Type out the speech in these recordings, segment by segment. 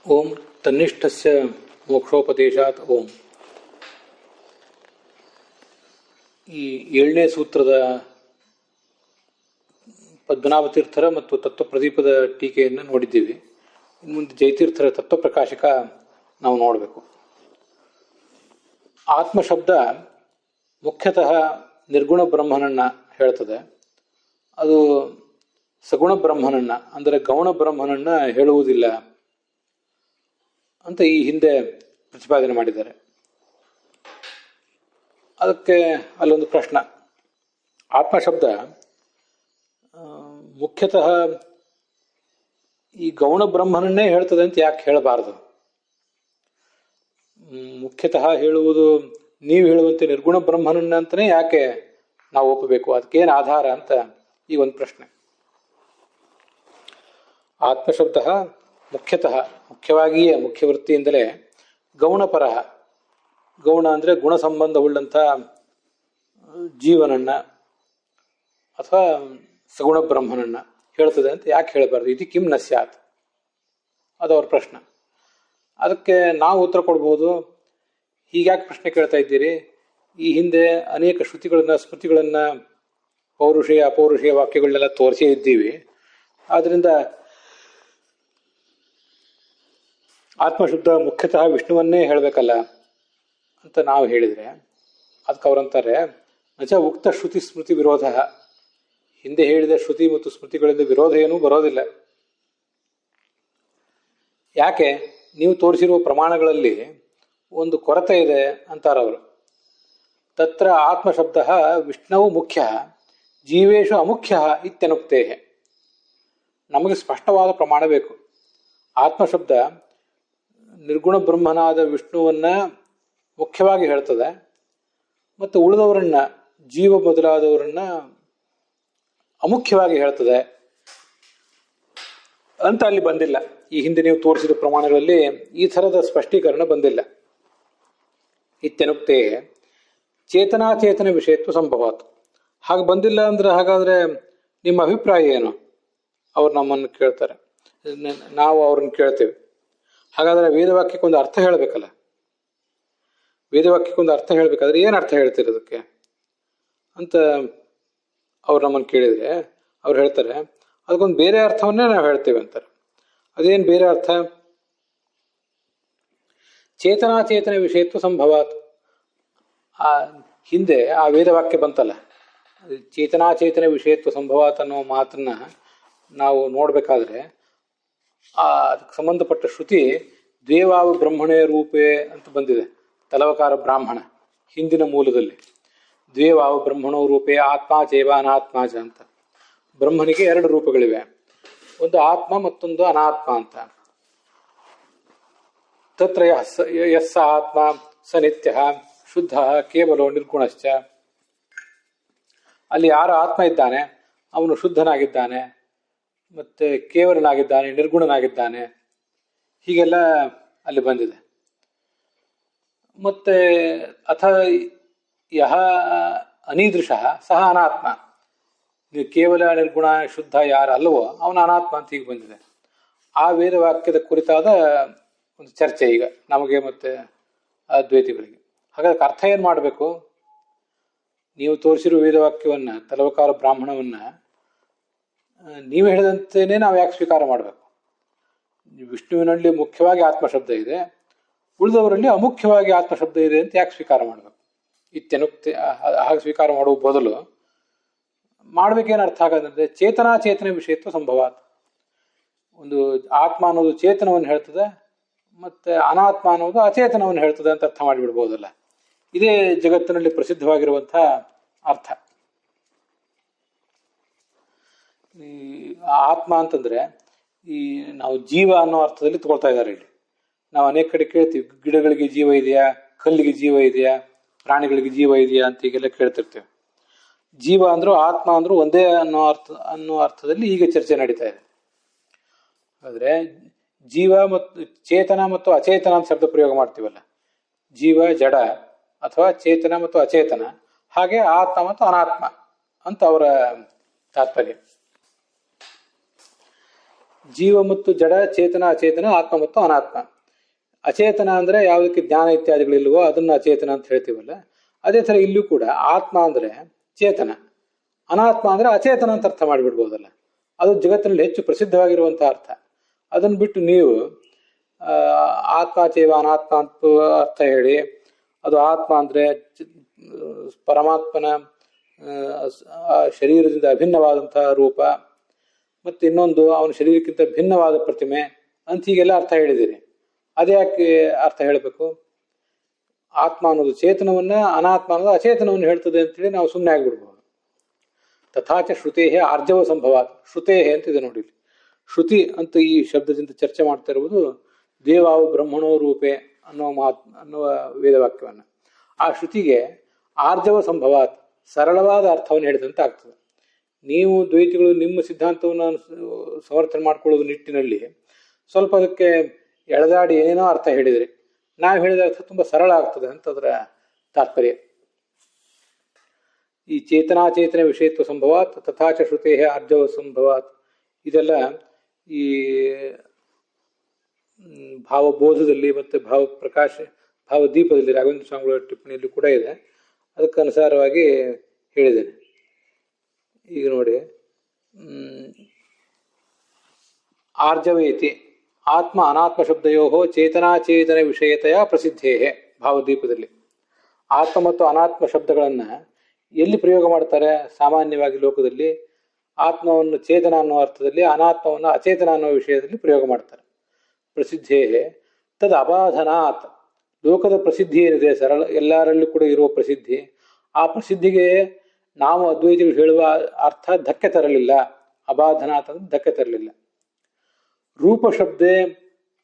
ಓಂ ತನ್ನಿಷ್ಠಸ್ಯ ಮೋಕ್ಷೋಪದೇಶಾತ್ ಓಂ. ಈ 7ನೇ ಸೂತ್ರದ ಪದ್ಮನಾಭತೀರ್ಥರ ಮತ್ತು ತತ್ವಪ್ರದೀಪದ ಟೀಕೆಯನ್ನು ನೋಡಿದ್ದೀವಿ. ಇನ್ನು ಮುಂದೆ ಜಯತೀರ್ಥರ ತತ್ವಪ್ರಕಾಶಕ ನಾವು ನೋಡಬೇಕು. ಆತ್ಮಶಬ್ದ ಮುಖ್ಯತಃ ನಿರ್ಗುಣ ಬ್ರಹ್ಮನನ್ನ ಹೇಳ್ತದೆ. ಅದು ಸಗುಣ ಬ್ರಹ್ಮನನ್ನ ಅಂದರೆ ಗೌಣ ಬ್ರಹ್ಮನನ್ನ ಹೇಳುವುದಿಲ್ಲ ಅಂತ ಈ ಹಿಂದೆ ಪ್ರತಿಪಾದನೆ ಮಾಡಿದ್ದಾರೆ. ಅದಕ್ಕೆ ಅಲ್ಲೊಂದು ಪ್ರಶ್ನೆ. ಆತ್ಮಶಬ್ದ ಮುಖ್ಯತಃ ಈ ಗೌಣ ಬ್ರಹ್ಮನನ್ನೇ ಹೇಳ್ತದೆ ಅಂತ ಯಾಕೆ ಹೇಳಬಾರದು? ಮುಖ್ಯತಃ ಹೇಳುವುದು ನೀವು ಹೇಳುವಂತೆ ನಿರ್ಗುಣ ಬ್ರಹ್ಮನನ್ನ ಅಂತಲೇ ಯಾಕೆ ನಾವು ಒಪ್ಪಬೇಕು? ಅದಕ್ಕೇನು ಆಧಾರ ಅಂತ ಈ ಒಂದು ಪ್ರಶ್ನೆ. ಆತ್ಮಶಬ್ದ ಮುಖ್ಯತಃ ಮುಖ್ಯವಾಗಿಯೇ ಮುಖ್ಯವೃತ್ತಿಯಿಂದಲೇ ಗೌಣಪರ, ಗೌಣ ಅಂದರೆ ಗುಣ ಸಂಬಂಧವುಳ್ಳಂಥ ಜೀವನನ್ನ ಅಥವಾ ಸಗುಣ ಬ್ರಹ್ಮನನ್ನ ಹೇಳ್ತದೆ ಅಂತ ಯಾಕೆ ಹೇಳಬಾರ್ದು? ಇದು ಕಿಂ ನ ಸ್ಯಾತ್? ಅದು ಅವ್ರ ಪ್ರಶ್ನೆ. ಅದಕ್ಕೆ ನಾವು ಉತ್ತರ ಕೊಡ್ಬೋದು. ಹೀಗ್ಯಾಕೆ ಪ್ರಶ್ನೆ ಕೇಳ್ತಾ ಇದ್ದೀರಿ? ಈ ಹಿಂದೆ ಅನೇಕ ಶ್ರುತಿಗಳನ್ನ ಸ್ಮೃತಿಗಳನ್ನ ಪೌರುಷೇಯ ಅಪೌರುಷೇಯ ವಾಕ್ಯಗಳನ್ನೆಲ್ಲ ತೋರಿಸೇ ಇದ್ದೀವಿ. ಆದ್ದರಿಂದ ಆತ್ಮಶುದ್ಧ ಮುಖ್ಯತಃ ವಿಷ್ಣುವನ್ನೇ ಹೇಳಬೇಕಲ್ಲ ಅಂತ ನಾವು ಹೇಳಿದರೆ ಅದಕ್ಕೆ ಅವರಂತಾರೆ, ನಚ ಉಕ್ತ ಶ್ರುತಿ ಸ್ಮೃತಿ ವಿರೋಧ. ಹಿಂದೆ ಹೇಳಿದ ಶ್ರುತಿ ಮತ್ತು ಸ್ಮೃತಿಗಳಿಂದ ವಿರೋಧ ಏನೂ ಬರೋದಿಲ್ಲ. ಯಾಕೆ? ನೀವು ತೋರಿಸಿರುವ ಪ್ರಮಾಣಗಳಲ್ಲಿ ಒಂದು ಕೊರತೆ ಇದೆ ಅಂತಾರವರು. ತತ್ರ ಆತ್ಮಶಬ್ದ ವಿಷ್ಣುವು ಮುಖ್ಯ ಜೀವೇಶು ಅಮುಖ್ಯ ಇತ್ಯನುಕ್ತೇ. ನಮಗೆ ಸ್ಪಷ್ಟವಾದ ಪ್ರಮಾಣ ಬೇಕು. ಆತ್ಮಶಬ್ದ ನಿರ್ಗುಣ ಬ್ರಹ್ಮನಾದ ವಿಷ್ಣುವನ್ನ ಮುಖ್ಯವಾಗಿ ಹೇಳ್ತದೆ ಮತ್ತು ಉಳಿದವರನ್ನ ಜೀವ ಮೊದಲಾದವರನ್ನ ಅಮುಖ್ಯವಾಗಿ ಹೇಳ್ತದೆ ಅಂತ ಅಲ್ಲಿ ಬಂದಿಲ್ಲ. ಈ ಹಿಂದೆ ನೀವು ತೋರಿಸಿದ ಪ್ರಮಾಣಗಳಲ್ಲಿ ಈ ಥರದ ಸ್ಪಷ್ಟೀಕರಣ ಬಂದಿಲ್ಲ. ಇತ್ಯನುಕ್ತೇ ಚೇತನಾಚೇತನ ವಿಷಯತ್ವ ಸಂಭವಾತ್. ಹಾಗೆ ಬಂದಿಲ್ಲ ಅಂದ್ರೆ ಹಾಗಾದ್ರೆ ನಿಮ್ಮ ಅಭಿಪ್ರಾಯ ಏನು? ಅವ್ರು ನಮ್ಮನ್ನು ಕೇಳ್ತಾರೆ, ನಾವು ಅವ್ರನ್ನ ಕೇಳ್ತೇವೆ. ಹಾಗಾದ್ರೆ ವೇದವಾಕ್ಯಕ್ಕೊಂದು ಅರ್ಥ ಹೇಳಬೇಕಲ್ಲ. ವೇದವಾಕ್ಯಕ್ಕೊಂದು ಅರ್ಥ ಹೇಳಬೇಕಾದ್ರೆ ಏನು ಅರ್ಥ ಹೇಳ್ತೀರಿ ಅದಕ್ಕೆ ಅಂತ ಅವ್ರು ನಮ್ಮನ್ನು ಕೇಳಿದರೆ ಅವ್ರು ಹೇಳ್ತಾರೆ, ಅದಕ್ಕೊಂದು ಬೇರೆ ಅರ್ಥವನ್ನೇ ನಾವು ಹೇಳ್ತೇವೆ ಅಂತಾರೆ. ಅದೇನು ಬೇರೆ ಅರ್ಥ? ಚೇತನಾಚೇತನ ವಿಷಯತ್ವ ಸಂಭವಾತ್. ಆ ಹಿಂದೆ ಆ ವೇದವಾಕ್ಯ ಬಂತಲ್ಲ, ಚೇತನಾಚೇತನ ವಿಷಯತ್ವ ಸಂಭವಾತ್ ಅನ್ನೋ ಮಾತನ್ನ ನಾವು ನೋಡ್ಬೇಕಾದ್ರೆ ಅದಕ್ಕೆ ಸಂಬಂಧಪಟ್ಟ ಶ್ರುತಿ ದ್ವೇವಾವ ಬ್ರಹ್ಮಣೇ ರೂಪೇ ಅಂತ ಬಂದಿದೆ. ತಲವಕಾರ ಬ್ರಾಹ್ಮಣ ಹಿಂದಿನ ಮೂಲದಲ್ಲಿ ದ್ವೇವಾವ ಬ್ರಹ್ಮಣೋ ರೂಪೇ ಆತ್ಮ ಚೈವ ಅನಾತ್ಮ ಚ ಅಂತ. ಬ್ರಹ್ಮನಿಗೆ 2 ರೂಪಗಳಿವೆ, ಒಂದು ಆತ್ಮ ಮತ್ತೊಂದು ಅನಾತ್ಮ ಅಂತ. ತತ್ರ ಯಸ್ಸ ಆತ್ಮ ಸ ನಿತ್ಯ ಶುದ್ಧ ಕೇವಲೋ ನಿರ್ಗುಣಶ್ಚ. ಅಲ್ಲಿ ಯಾರ ಆತ್ಮ ಇದ್ದಾನೆ ಅವನು ಶುದ್ಧನಾಗಿದ್ದಾನೆ, ಮತ್ತೆ ಕೇವಲನಾಗಿದ್ದಾನೆ, ನಿರ್ಗುಣನಾಗಿದ್ದಾನೆ, ಹೀಗೆಲ್ಲ ಅಲ್ಲಿ ಬಂದಿದೆ. ಮತ್ತೆ ಅಥ ಯಹ ಅನೀದೃಶ ಸಹ ಅನಾತ್ಮ. ನೀವು ಕೇವಲ ನಿರ್ಗುಣ ಶುದ್ಧ ಯಾರು ಅಲ್ಲವೋ ಅವನ ಅನಾತ್ಮ ಅಂತ ಹೀಗೆ ಬಂದಿದೆ. ಆ ವೇದವಾಕ್ಯದ ಕುರಿತಾದ ಒಂದು ಚರ್ಚೆ ಈಗ ನಮಗೆ ಮತ್ತೆ ಅದ್ವೈತಿಗಳಿಗೆ. ಹಾಗಾದ್ರೆ ಅರ್ಥ ಏನು ಮಾಡಬೇಕು? ನೀವು ತೋರಿಸಿರುವ ವೇದವಾಕ್ಯವನ್ನ ತಲವಕಾರ ಬ್ರಾಹ್ಮಣವನ್ನ ನೀವು ಹೇಳಿದಂತೆಯೇ ನಾವು ಯಾಕೆ ಸ್ವೀಕಾರ ಮಾಡಬೇಕು? ವಿಷ್ಣುವಿನಲ್ಲಿ ಮುಖ್ಯವಾಗಿ ಆತ್ಮಶಬ್ದ ಇದೆ, ಉಳಿದವರಲ್ಲಿ ಅಮುಖ್ಯವಾಗಿ ಆತ್ಮಶಬ್ದ ಇದೆ ಅಂತ ಯಾಕೆ ಸ್ವೀಕಾರ ಮಾಡಬೇಕು? ಇತ್ಯನುಕ್ತಿ. ಹಾಗೆ ಸ್ವೀಕಾರ ಮಾಡುವ ಬದಲು ಮಾಡ್ಬೇಕೇನು ಅರ್ಥ ಆಗೋದಂದ್ರೆ ಚೇತನಾಚೇತನ ವಿಷಯತ್ವ ಸಂಭವಾತ್. ಒಂದು ಆತ್ಮ ಅನ್ನೋದು ಚೇತನವನ್ನು ಹೇಳ್ತದೆ, ಮತ್ತೆ ಅನಾತ್ಮ ಅನ್ನೋದು ಅಚೇತನವನ್ನು ಹೇಳ್ತದೆ ಅಂತ ಅರ್ಥ ಮಾಡಿಬಿಡ್ಬೋದಲ್ಲ. ಇದೇ ಜಗತ್ತಿನಲ್ಲಿ ಪ್ರಸಿದ್ಧವಾಗಿರುವಂತಹ ಅರ್ಥ. ಈ ಆತ್ಮ ಅಂತಂದ್ರೆ ಈ ನಾವು ಜೀವ ಅನ್ನೋ ಅರ್ಥದಲ್ಲಿ ತಗೊಳ್ತಾ ಇದ್ದಾರೆ ಇಲ್ಲಿ. ನಾವು ಅನೇಕ ಕಡೆ ಕೇಳ್ತೀವಿ, ಗಿಡಗಳಿಗೆ ಜೀವ ಇದೆಯಾ, ಕಲ್ಲಿಗೆ ಜೀವ ಇದೆಯಾ, ಪ್ರಾಣಿಗಳಿಗೆ ಜೀವ ಇದೆಯಾ ಅಂತ ಹೀಗೆಲ್ಲ ಕೇಳ್ತಿರ್ತೇವೆ. ಜೀವ ಅಂದ್ರೂ ಆತ್ಮ ಅಂದ್ರೂ ಒಂದೇ ಅನ್ನೋ ಅರ್ಥದಲ್ಲಿ ಈಗ ಚರ್ಚೆ ನಡೀತಾ ಇದೆ. ಆದ್ರೆ ಜೀವ ಮತ್ತು ಚೇತನ ಮತ್ತು ಅಚೇತನ ಅಂತ ಶಬ್ದ ಪ್ರಯೋಗ ಮಾಡ್ತೀವಲ್ಲ, ಜೀವ ಜಡ ಅಥವಾ ಚೇತನ ಮತ್ತು ಅಚೇತನ, ಹಾಗೆ ಆತ್ಮ ಮತ್ತು ಅನಾತ್ಮ ಅಂತ ಅವರ ತಾತ್ಪರ್ಯ. ಜೀವ ಮತ್ತು ಜಡ, ಚೇತನ ಅಚೇತನ, ಆತ್ಮ ಮತ್ತು ಅನಾತ್ಮ. ಅಚೇತನ ಅಂದರೆ ಯಾವುದಕ್ಕೆ ಜ್ಞಾನ ಇತ್ಯಾದಿಗಳಿಲ್ವೋ ಅದನ್ನು ಅಚೇತನ ಅಂತ ಹೇಳ್ತೀವಲ್ಲ, ಅದೇ ಥರ ಇಲ್ಲೂ ಕೂಡ ಆತ್ಮ ಅಂದರೆ ಚೇತನ, ಅನಾತ್ಮ ಅಂದರೆ ಅಚೇತನ ಅಂತ ಅರ್ಥ ಮಾಡಿಬಿಡ್ಬೋದಲ್ಲ. ಅದು ಜಗತ್ತಿನಲ್ಲಿ ಹೆಚ್ಚು ಪ್ರಸಿದ್ಧವಾಗಿರುವಂಥ ಅರ್ಥ. ಅದನ್ನು ಬಿಟ್ಟು ನೀವು ಆತ್ಮ ಚೈವ ಅನಾತ್ಮ ಅಂತ ಅರ್ಥ ಹೇಳಿ, ಅದು ಆತ್ಮ ಅಂದರೆ ಪರಮಾತ್ಮನ ಶರೀರದಿಂದ ಅಭಿನ್ನವಾದಂತಹ ರೂಪ, ಮತ್ತು ಇನ್ನೊಂದು ಅವನ ಶರೀರಕ್ಕಿಂತ ಭಿನ್ನವಾದ ಪ್ರತಿಮೆ ಅಂತ ಹೀಗೆಲ್ಲ ಅರ್ಥ ಹೇಳಿದ್ದೀರಿ. ಅದೇ ಯಾಕೆ ಅರ್ಥ ಹೇಳಬೇಕು? ಆತ್ಮ ಅನ್ನೋದು ಚೇತನವನ್ನ, ಅನಾತ್ಮ ಅನ್ನೋದು ಅಚೇತನವನ್ನು ಹೇಳ್ತದೆ ಅಂತೇಳಿ ನಾವು ಸುಮ್ಮನೆ ಆಗಿಬಿಡ್ಬೋದು. ತಥಾಚ ಶ್ರುತೇಹೇ ಆರ್ಜವ ಸಂಭವಾತ್. ಶ್ರುತೇಹೇ ಅಂತಿದೆ ನೋಡಿ. ಶ್ರುತಿ ಅಂತ ಈ ಶಬ್ದದಿಂದ ಚರ್ಚೆ ಮಾಡ್ತಾ ಇರುವುದು ದೇವಾವು ಬ್ರಹ್ಮಣೋ ರೂಪೆ ಅನ್ನುವ ವೇದವಾಕ್ಯವನ್ನು. ಆ ಶ್ರುತಿಗೆ ಆರ್ಜವ ಸಂಭವಾತ್, ಸರಳವಾದ ಅರ್ಥವನ್ನು ಹೇಳಿದಂತೆ ಆಗ್ತದೆ. ನೀವು ದ್ವೈತಿಗಳು ನಿಮ್ಮ ಸಿದ್ಧಾಂತವನ್ನು ಸಮರ್ಥನೆ ಮಾಡ್ಕೊಳ್ಳೋದು ನಿಟ್ಟಿನಲ್ಲಿ ಸ್ವಲ್ಪ ಅದಕ್ಕೆ ಎಳೆದಾಡಿ ಏನೇನೋ ಅರ್ಥ ಹೇಳಿದ್ರಿ. ನಾವು ಹೇಳಿದ ಅರ್ಥ ತುಂಬ ಸರಳ ಆಗ್ತದೆ ಅಂತ ಅದರ ತಾತ್ಪರ್ಯ. ಈ ಚೇತನಾಚೇತನ ವಿಷಯತ್ವ ಸಂಭವಾತ್ ತಥಾಚ ಶ್ರುತೇ ಆರ್ಜವ ಸಂಭವಾತ್, ಇದೆಲ್ಲ ಈ ಭಾವಬೋಧದಲ್ಲಿ ಮತ್ತು ಭಾವದೀಪದಲ್ಲಿ ರಾಘವೇಂದ್ರ ಸ್ವಾಮಿಗಳ ಟಿಪ್ಪಣಿಯಲ್ಲಿ ಕೂಡ ಇದೆ. ಅದಕ್ಕನುಸಾರವಾಗಿ ಹೇಳಿದ್ದೇನೆ. ಈಗ ನೋಡಿ, ಆರ್ಜವೇತಿ ಆತ್ಮ ಅನಾತ್ಮ ಶಬ್ದಯೋ ಚೇತನಾಚೇತನ ವಿಷಯತೆಯ ಪ್ರಸಿದ್ಧೇ. ಭಾವದೀಪದಲ್ಲಿ ಆತ್ಮ ಮತ್ತು ಅನಾತ್ಮ ಶಬ್ದಗಳನ್ನು ಎಲ್ಲಿ ಪ್ರಯೋಗ ಮಾಡ್ತಾರೆ? ಸಾಮಾನ್ಯವಾಗಿ ಲೋಕದಲ್ಲಿ ಆತ್ಮವನ್ನು ಚೇತನ ಅನ್ನೋ ಅರ್ಥದಲ್ಲಿ, ಅನಾತ್ಮವನ್ನು ಅಚೇತನ ಅನ್ನೋ ವಿಷಯದಲ್ಲಿ ಪ್ರಯೋಗ ಮಾಡ್ತಾರೆ. ಪ್ರಸಿದ್ಧೇ ತದ್ ಅಬಾಧನಾತ್, ಲೋಕದ ಪ್ರಸಿದ್ಧಿ ಏನಿದೆ, ಸರಳ ಎಲ್ಲರಲ್ಲೂ ಕೂಡ ಇರುವ ಪ್ರಸಿದ್ಧಿ, ಆ ಪ್ರಸಿದ್ಧಿಗೆ ನಾವು ಅದ್ವೈತಿಗಳು ಹೇಳುವ ಅರ್ಥ ಧಕ್ಕೆ ತರಲಿಲ್ಲ. ಅಬಾಧನಾತ್ ಅಂದ್ರೆ ಧಕ್ಕೆ ತರಲಿಲ್ಲ. ರೂಪ ಶಬ್ದೇ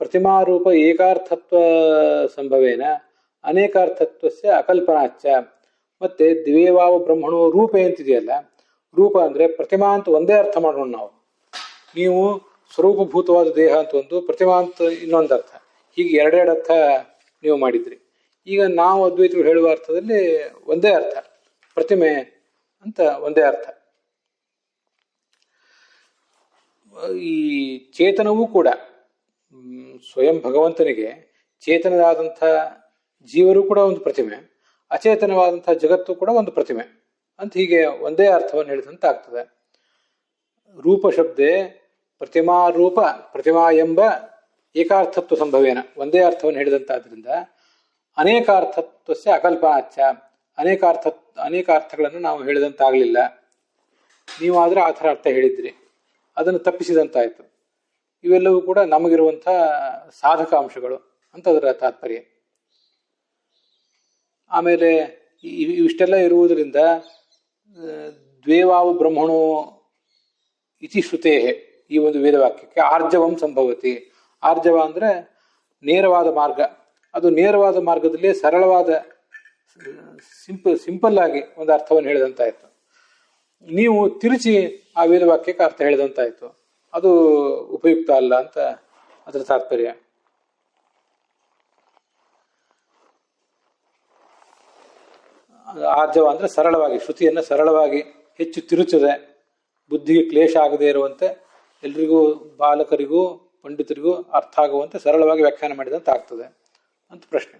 ಪ್ರತಿಮಾರೂಪ ಏಕಾರ್ಥತ್ವ ಸಂಭವೇನ ಅನೇಕಾರ್ಥತ್ವಸ್ಯ ಅಕಲ್ಪನಾಚ್ಚ. ಮತ್ತೆ ದಿವೇವಾವ ಬ್ರಹ್ಮಣೋ ರೂಪ ಎಂತಿದೆಯಲ್ಲ, ರೂಪ ಅಂದರೆ ಪ್ರತಿಮಾ ಅಂತ ಒಂದೇ ಅರ್ಥ ಮಾಡೋಣ ನಾವು. ನೀವು ಸ್ವರೂಪಭೂತವಾದ ದೇಹ ಅಂತ ಒಂದು, ಪ್ರತಿಮಾ ಅಂತ ಇನ್ನೊಂದು ಅರ್ಥ, ಹೀಗೆ ಎರಡೆರಡು ಅರ್ಥ ನೀವು ಮಾಡಿದ್ರಿ. ಈಗ ನಾವು ಅದ್ವೈತಗಳು ಹೇಳುವ ಅರ್ಥದಲ್ಲಿ ಒಂದೇ ಅರ್ಥ, ಪ್ರತಿಮೆ ಅಂತ ಒಂದೇ ಅರ್ಥ. ಈ ಚೇತನವೂ ಕೂಡ ಸ್ವಯಂ ಭಗವಂತನಿಗೆ ಚೇತನವಾದಂಥ ಜೀವರು ಕೂಡ ಒಂದು ಪ್ರತಿಮೆ, ಅಚೇತನವಾದಂಥ ಜಗತ್ತು ಕೂಡ ಒಂದು ಪ್ರತಿಮೆ ಅಂತ ಹೀಗೆ ಒಂದೇ ಅರ್ಥವನ್ನು ಹೇಳಿದಂತ ಆಗ್ತದೆ. ರೂಪ ಶಬ್ದೇ ಪ್ರತಿಮಾ ರೂಪ ಪ್ರತಿಮಾ ಎಂಬ ಏಕಾರ್ಥತ್ವ ಸಂಭವೇನ, ಒಂದೇ ಅರ್ಥವನ್ನು ಹೇಳಿದಂತಾದ್ರಿಂದ ಅನೇಕಾರ್ಥತ್ವಸ್ಯ ಅಕಲ್ಪನಾಚ್ಚ, ಅನೇಕ ಅರ್ಥಗಳನ್ನು ನಾವು ಹೇಳಿದಂತಾಗಲಿಲ್ಲ. ನೀವಾದರೆ ಆ ಥರ ಅರ್ಥ ಹೇಳಿದ್ರಿ, ಅದನ್ನು ತಪ್ಪಿಸಿದಂತಾಯಿತು. ಇವೆಲ್ಲವೂ ಕೂಡ ನಮಗಿರುವಂಥ ಸಾಧಕ ಅಂಶಗಳು ಅಂತ ಅದರ ತಾತ್ಪರ್ಯ. ಆಮೇಲೆ ಇವಿಷ್ಟೆಲ್ಲ ಇರುವುದರಿಂದ ದ್ವೇವಾವು ಬ್ರಹ್ಮಣೋ ಇತಿ ಶ್ರುತೇ, ಈ ಒಂದು ವೇದವಾಕ್ಯಕ್ಕೆ ಆರ್ಜವಂ ಸಂಭವತಿ. ಆರ್ಜವ ಅಂದರೆ ನೇರವಾದ ಮಾರ್ಗ. ಅದು ನೇರವಾದ ಮಾರ್ಗದಲ್ಲಿ ಸರಳವಾದ ಸಿಂಪಲ್ ಆಗಿ ಒಂದು ಅರ್ಥವನ್ನು ಹೇಳಿದಂತಾಯಿತು. ನೀವು ತಿರುಚಿ ಆ ವೇದವಾಕ್ಯಕ್ಕೆ ಅರ್ಥ ಹೇಳಿದಂತಾಯಿತು. ಅದು ಉಪಯುಕ್ತ ಅಲ್ಲ ಅಂತ ಅದರ ತಾತ್ಪರ್ಯ. ಆರ್ಜವ ಅಂದರೆ ಸರಳವಾಗಿ, ಶ್ರುತಿಯನ್ನು ಸರಳವಾಗಿ, ಹೆಚ್ಚು ತಿರುಚದೆ, ಬುದ್ಧಿಗೆ ಕ್ಲೇಶ ಆಗದೇ ಇರುವಂತೆ, ಎಲ್ರಿಗೂ ಬಾಲಕರಿಗೂ ಪಂಡಿತರಿಗೂ ಅರ್ಥ ಆಗುವಂತೆ ಸರಳವಾಗಿ ವ್ಯಾಖ್ಯಾನ ಮಾಡಿದಂತೆ ಆಗ್ತದೆ ಅಂತ ಪ್ರಶ್ನೆ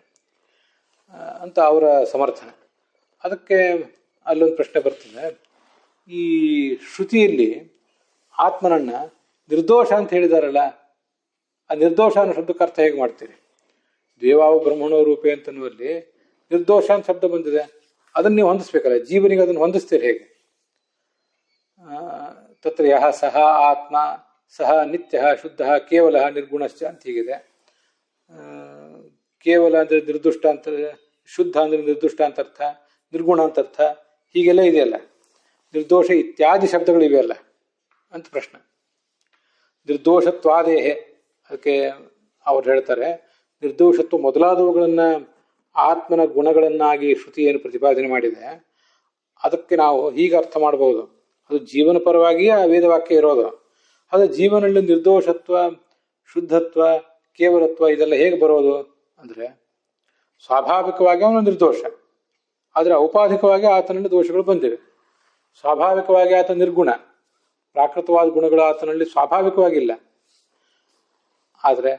ಅಂತ ಅವರ ಸಮರ್ಥನೆ. ಅದಕ್ಕೆ ಅಲ್ಲೊಂದು ಪ್ರಶ್ನೆ ಬರ್ತದೆ. ಈ ಶ್ರುತಿಯಲ್ಲಿ ಆತ್ಮನನ್ನ ನಿರ್ದೋಷ ಅಂತ ಹೇಳಿದಾರಲ್ಲ, ಆ ನಿರ್ದೋಷ ಅನ್ನೋ ಶಬ್ದಕ್ಕೆ ಅರ್ಥ ಹೇಗೆ ಮಾಡ್ತೀರಿ? ದೇವಾವು ಬ್ರಹ್ಮಣೋ ರೂಪೆ ಅಂತನ್ನುವಲ್ಲಿ ನಿರ್ದೋಷ ಅಂತ ಶಬ್ದ ಬಂದಿದೆ, ಅದನ್ನು ನೀವು ಹೊಂದಿಸ್ಬೇಕಲ್ಲ, ಜೀವನಿಗೆ ಅದನ್ನು ಹೊಂದಿಸ್ತೀರಿ ಹೇಗೆ? ತತ್ರ ಯಹ ಸಹ ಆತ್ಮ ಸಹ ನಿತ್ಯ ಶುದ್ಧ ಕೇವಲ ನಿರ್ಗುಣಶ್ಚ ಅಂತ ಹೀಗಿದೆ. ಕೇವಲ ಅಂದರೆ ನಿರ್ದುಷ್ಟ ಅಂತ, ಶುದ್ಧ ಅಂದರೆ ನಿರ್ದುಷ್ಟ ಅಂತ ಅರ್ಥ, ನಿರ್ಗುಣ ಅಂತ ಅರ್ಥ, ಹೀಗೆಲ್ಲ ಇದೆಯಲ್ಲ. ನಿರ್ದೋಷ ಇತ್ಯಾದಿ ಶಬ್ದಗಳು ಇವೆಯಲ್ಲ ಅಂತ ಪ್ರಶ್ನೆ. ನಿರ್ದೋಷತ್ವಾದೇಹೆ, ಅದಕ್ಕೆ ಅವ್ರು ಹೇಳ್ತಾರೆ, ನಿರ್ದೋಷತ್ವ ಮೊದಲಾದವುಗಳನ್ನು ಆತ್ಮನ ಗುಣಗಳನ್ನಾಗಿ ಶ್ರುತಿ ಏನು ಪ್ರತಿಪಾದನೆ ಮಾಡಿದೆ, ಅದಕ್ಕೆ ನಾವು ಹೀಗೆ ಅರ್ಥ ಮಾಡಬಹುದು. ಅದು ಜೀವನ ಪರವಾಗಿಯೇ ಆ ವೇದವಾಕ್ಯ ಇರೋದು. ಅದು ಜೀವನದಲ್ಲಿ ನಿರ್ದೋಷತ್ವ, ಶುದ್ಧತ್ವ, ಕೇವಲತ್ವ ಇದೆಲ್ಲ ಹೇಗೆ ಬರೋದು ಅಂದರೆ, ಸ್ವಾಭಾವಿಕವಾಗಿ ಅವನು ನಿರ್ದೋಷ, ಆದರೆ ಔಪಾಧಿಕವಾಗಿ ಆತನಲ್ಲಿ ದೋಷಗಳು ಬಂದಿವೆ. ಸ್ವಾಭಾವಿಕವಾಗಿ ಆತ ನಿರ್ಗುಣ, ಪ್ರಾಕೃತವಾದ ಗುಣಗಳು ಆತನಲ್ಲಿ ಸ್ವಾಭಾವಿಕವಾಗಿಲ್ಲ, ಆದರೆ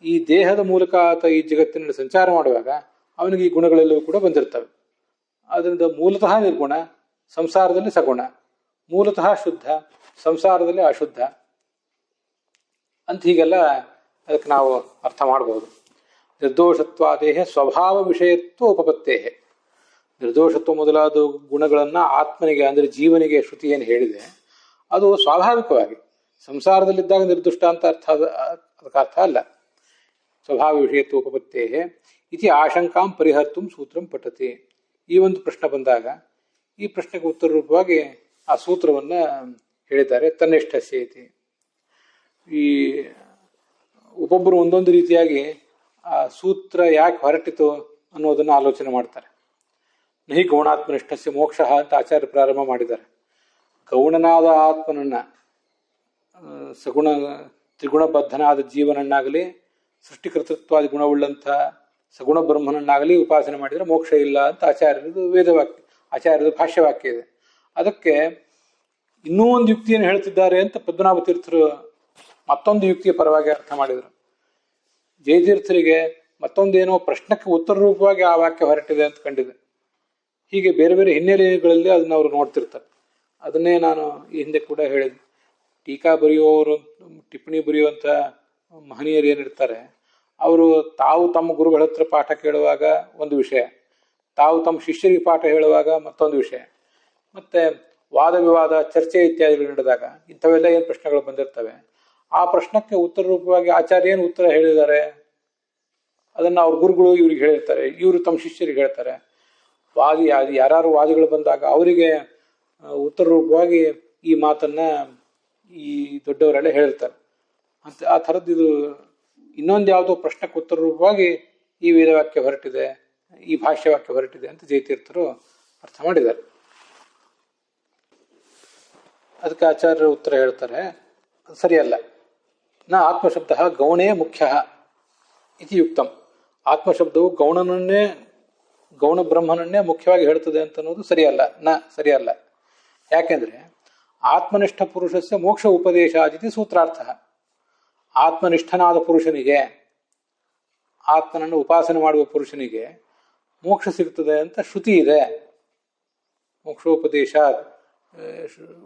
ಈ ದೇಹದ ಮೂಲಕ ಆತ ಈ ಜಗತ್ತಿನಲ್ಲಿ ಸಂಚಾರ ಮಾಡುವಾಗ ಅವನಿಗೆ ಈ ಗುಣಗಳೆಲ್ಲವೂ ಕೂಡ ಬಂದಿರ್ತವೆ. ಅದರಿಂದ ಮೂಲತಃ ನಿರ್ಗುಣ, ಸಂಸಾರದಲ್ಲಿ ಸಗುಣ, ಮೂಲತಃ ಶುದ್ಧ, ಸಂಸಾರದಲ್ಲಿ ಅಶುದ್ಧ ಅಂತ ಹೀಗೆಲ್ಲ ಅದಕ್ಕೆ ನಾವು ಅರ್ಥ ಮಾಡಬಹುದು. ನಿರ್ದೋಷತ್ವಾದೇಹ ಸ್ವಭಾವ ವಿಷಯತ್ವ ಉಪಪತ್ತೇ. ನಿರ್ದೋಷತ್ವ ಮೊದಲಾದ ಗುಣಗಳನ್ನು ಆತ್ಮನಿಗೆ ಅಂದರೆ ಜೀವನಿಗೆ ಶ್ರುತಿ ಏನು ಹೇಳಿದೆ ಅದು ಸ್ವಾಭಾವಿಕವಾಗಿ ಸಂಸಾರದಲ್ಲಿದ್ದಾಗ ನಿರ್ದುಷ್ಟ ಅಂತ ಅದಕ್ಕೆ ಅರ್ಥ ಅಲ್ಲ. ಸ್ವಭಾವ ವಿಷಯತ್ವ ಉಪಪತ್ತೇ ಇತಿ ಆಶಂಕಾಂ ಪರಿಹರ್ತುಂ ಸೂತ್ರಂ ಪಠತಿ. ಈ ಒಂದು ಪ್ರಶ್ನೆ ಬಂದಾಗ ಈ ಪ್ರಶ್ನೆಗೆ ಉತ್ತರ ರೂಪವಾಗಿ ಆ ಸೂತ್ರವನ್ನು ಹೇಳಿದ್ದಾರೆ. ತನ್ನಿಷ್ಠಸ್ಯ ಇತಿ. ಈ ಒಬ್ಬೊಬ್ಬರು ಒಂದೊಂದು ರೀತಿಯಾಗಿ ಆ ಸೂತ್ರ ಯಾಕೆ ಹೊರಟಿತು ಅನ್ನೋದನ್ನು ಆಲೋಚನೆ ಮಾಡ್ತಾರೆ. ನಹಿ ಗೌಣಾತ್ಮನಿಷ್ಠಸ್ಯ ಮೋಕ್ಷ ಅಂತ ಆಚಾರ್ಯ ಪ್ರಾರಂಭ ಮಾಡಿದ್ದಾರೆ. ಗೌಣನಾದ ಆತ್ಮನನ್ನ ಸಗುಣ ತ್ರಿಗುಣಬದ್ಧನಾದ ಜೀವನನ್ನಾಗಲಿ ಸೃಷ್ಟಿಕರ್ತೃತ್ವಾದಿ ಗುಣವುಳ್ಳಂಥ ಸಗುಣ ಬ್ರಹ್ಮನನ್ನಾಗಲಿ ಉಪಾಸನೆ ಮಾಡಿದರೆ ಮೋಕ್ಷ ಇಲ್ಲ ಅಂತ ಆಚಾರ್ಯರದು ವೇದವಾಕ್ಯ, ಆಚಾರ್ಯರದು ಭಾಷ್ಯವಾಕ್ಯ ಇದೆ. ಅದಕ್ಕೆ ಇನ್ನೂ ಒಂದು ಯುಕ್ತಿಯನ್ನು ಹೇಳ್ತಿದ್ದಾರೆ ಅಂತ ಪದ್ಮನಾಭ ತೀರ್ಥರು ಮತ್ತೊಂದು ಯುಕ್ತಿಯ ಪರವಾಗಿ ಅರ್ಥ ಮಾಡಿದರು. ಜಯತೀರ್ಥರಿಗೆ ಮತ್ತೊಂದೇನೋ ಪ್ರಶ್ನಕ್ಕೆ ಉತ್ತರ ರೂಪವಾಗಿ ಆ ವಾಕ್ಯ ಹೊರಟಿದೆ ಅಂತ ಕಂಡಿದೆ. ಹೀಗೆ ಬೇರೆ ಬೇರೆ ಹಿನ್ನೆಲೆಗಳಲ್ಲಿ ಅದನ್ನ ಅವರು ನೋಡ್ತಿರ್ತಾರೆ. ಅದನ್ನೇ ನಾನು ಈ ಹಿಂದೆ ಕೂಡ ಹೇಳಿದೆ. ಟೀಕಾ ಬರೆಯುವವರು, ಟಿಪ್ಪಣಿ ಬರೆಯುವಂಥ ಮಹನೀಯರು ಏನಿರ್ತಾರೆ ಅವರು ತಾವು ತಮ್ಮ ಗುರುಗಳ ಹತ್ರ ಪಾಠ ಕೇಳುವಾಗ ಒಂದು ವಿಷಯ, ತಾವು ತಮ್ಮ ಶಿಷ್ಯರಿಗೆ ಪಾಠ ಹೇಳುವಾಗ ಮತ್ತೊಂದು ವಿಷಯ, ಮತ್ತೆ ವಾದ ವಿವಾದ ಚರ್ಚೆ ಇತ್ಯಾದಿಗಳು ನಡೆದಾಗ ಇಂಥವೆಲ್ಲ ಏನು ಪ್ರಶ್ನೆಗಳು ಬಂದಿರ್ತವೆ ಆ ಪ್ರಶ್ನಕ್ಕೆ ಉತ್ತರ ರೂಪವಾಗಿ ಆಚಾರ್ಯ ಏನು ಉತ್ತರ ಹೇಳಿದ್ದಾರೆ ಅದನ್ನು ಅವ್ರ ಗುರುಗಳು ಇವ್ರಿಗೆ ಹೇಳಿರ್ತಾರೆ, ಇವರು ತಮ್ಮ ಶಿಷ್ಯರಿಗೆ ಹೇಳ್ತಾರೆ. ವಾದಿ ಯಾರು ವಾದಿಗಳು ಬಂದಾಗ ಅವರಿಗೆ ಉತ್ತರ ರೂಪವಾಗಿ ಈ ಮಾತನ್ನ ಈ ದೊಡ್ಡವರೆಲ್ಲ ಹೇಳಿರ್ತಾರೆ. ಅಂತ ಆ ಥರದ್ದು ಇದು ಇನ್ನೊಂದು ಯಾವುದೋ ಪ್ರಶ್ನೆಗೆ ಉತ್ತರ ರೂಪವಾಗಿ ಈ ವೇದವಾಕ್ಯ ಹೊರಟಿದೆ, ಈ ಭಾಷ್ಯವಾಕ್ಯ ಹೊರಟಿದೆ ಅಂತ ಜಯತೀರ್ಥರು ಅರ್ಥ ಮಾಡಿದ್ದಾರೆ. ಅದಕ್ಕೆ ಆಚಾರ್ಯರು ಉತ್ತರ ಹೇಳ್ತಾರೆ, ಸರಿಯಲ್ಲ. ನ ಆತ್ಮಶಬ್ದ ಗೌಣೇ ಮುಖ್ಯ ಇತಿ ಯುಕ್ತಂ. ಆತ್ಮಶಬ್ದವು ಗೌಣ ಬ್ರಹ್ಮನನ್ನೇ ಮುಖ್ಯವಾಗಿ ಹೇಳ್ತದೆ ಅಂತ ಅನ್ನೋದು ಸರಿಯಲ್ಲ. ಯಾಕೆಂದ್ರೆ ಆತ್ಮನಿಷ್ಠ ಪುರುಷಸ್ಯ ಮೋಕ್ಷ ಉಪದೇಶಾದಿತಿ ಸೂತ್ರಾರ್ಥ. ಆತ್ಮನಿಷ್ಠನಾದ ಪುರುಷನಿಗೆ, ಆತ್ಮನನ್ನು ಉಪಾಸನೆ ಮಾಡುವ ಪುರುಷನಿಗೆ ಮೋಕ್ಷ ಸಿಗ್ತದೆ ಅಂತ ಶ್ರುತಿ ಇದೆ. ಮೋಕ್ಷೋಪದೇಶ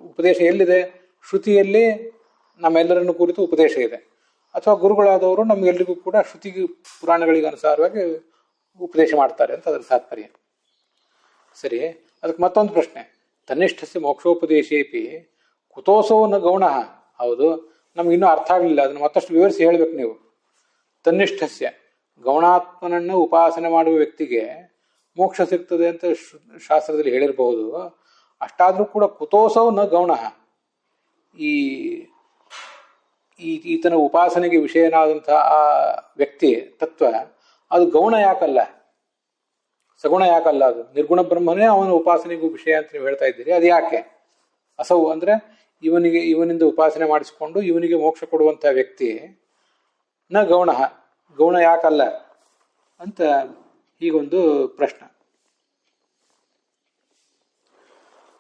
ಉಪದೇಶ ಎಲ್ಲಿದೆ? ಶ್ರುತಿಯಲ್ಲಿ ನಮ್ಮೆಲ್ಲರನ್ನು ಕುರಿತು ಉಪದೇಶ ಇದೆ. ಅಥವಾ ಗುರುಗಳಾದವರು ನಮ್ಗೆಲ್ಲರಿಗೂ ಕೂಡ ಶ್ರುತಿ ಪುರಾಣಗಳಿಗೆ ಅನುಸಾರವಾಗಿ ಉಪದೇಶ ಮಾಡ್ತಾರೆ ಅಂತ ಅದರ ತಾತ್ಪರ್ಯ. ಸರಿ, ಅದಕ್ಕೆ ಮತ್ತೊಂದು ಪ್ರಶ್ನೆ, ತನ್ನಿಷ್ಠಸ್ಯ ಮೋಕ್ಷೋಪದೇಶೇಪಿ ಕುತೋಸೋ ನ ಗೌಣ. ಹೌದು, ನಮ್ಗಿನ್ನೂ ಅರ್ಥ ಆಗಲಿಲ್ಲ, ಅದನ್ನು ಮತ್ತಷ್ಟು ವಿವರಿಸಿ ಹೇಳ್ಬೇಕು ನೀವು. ತನ್ನಿಷ್ಠಸ್ಯ ಗೌಣಾತ್ಮನನ್ನು ಉಪಾಸನೆ ಮಾಡುವ ವ್ಯಕ್ತಿಗೆ ಮೋಕ್ಷ ಸಿಗ್ತದೆ ಅಂತ ಶಾಸ್ತ್ರದಲ್ಲಿ ಹೇಳಿರಬಹುದು. ಅಷ್ಟಾದರೂ ಕೂಡ ಕುತೋಸೌ ನ ಗೌಣ, ಈತನ ಉಪಾಸನೆಗೆ ವಿಷಯನಾದಂತಹ ಆ ವ್ಯಕ್ತಿ ತತ್ವ ಅದು ಗೌಣ ಯಾಕಲ್ಲ, ಸಗುಣ ಯಾಕಲ್ಲ? ಅದು ನಿರ್ಗುಣ ಬ್ರಹ್ಮನೇ ಅವನ ಉಪಾಸನೆಗೂ ವಿಷಯ ಅಂತ ನೀವು ಹೇಳ್ತಾ ಇದ್ದೀರಿ. ಅದು ಯಾಕೆ ಅಸೌ ಅಂದ್ರೆ ಇವನಿಂದ ಉಪಾಸನೆ ಮಾಡಿಸಿಕೊಂಡು ಇವನಿಗೆ ಮೋಕ್ಷ ಕೊಡುವಂತ ವ್ಯಕ್ತಿ ನ ಗೌಣ ಯಾಕಲ್ಲ ಅಂತ ಹೀಗೊಂದು ಪ್ರಶ್ನೆ.